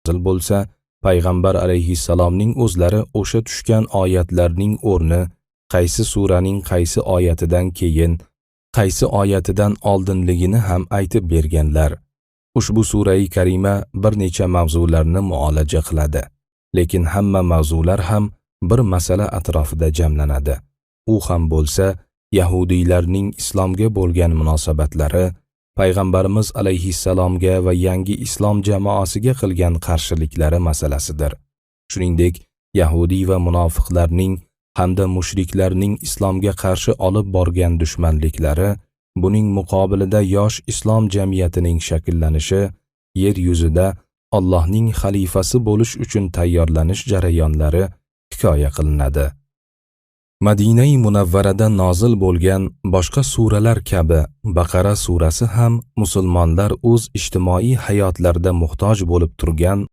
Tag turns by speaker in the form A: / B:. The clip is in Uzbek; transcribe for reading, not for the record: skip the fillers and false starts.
A: nozil bo'lsa, payg'ambar alayhissalomning o'zlari o'sha tushgan oyatlarning o'rni qaysi suraning qaysi oyatidan keyin, qaysi oyatidan oldinligini ham aytib berganlar. Ushbu sura-i karima bir necha mavzularni muolaja qiladi, lekin hamma mavzular ham bir masala atrofida jamlanadi. U ham bo'lsa, yahudiylarning islomga bo'lgan munosabatlari, payg'ambarimiz alayhissalomga va yangi islom jamoasiga qilgan qarshiliklari masalasidir. Shuningdek, yahudiy va munofiqlarning hamda mushriklarning islomga qarshi olib borgan dushmanliklari, buning muqobilida yosh islom jamiyatining shakllanishi, yer yuzida Allohning xalifasi bo'lish uchun tayyorlanish jarayonlari hikoya qilinadi. Madina-i Munavvarada nozil bo'lgan boshqa suralar kabi Baqara surasi ham musulmonlar o'z ijtimoiy hayotlarida muhtoj bo'lib turgan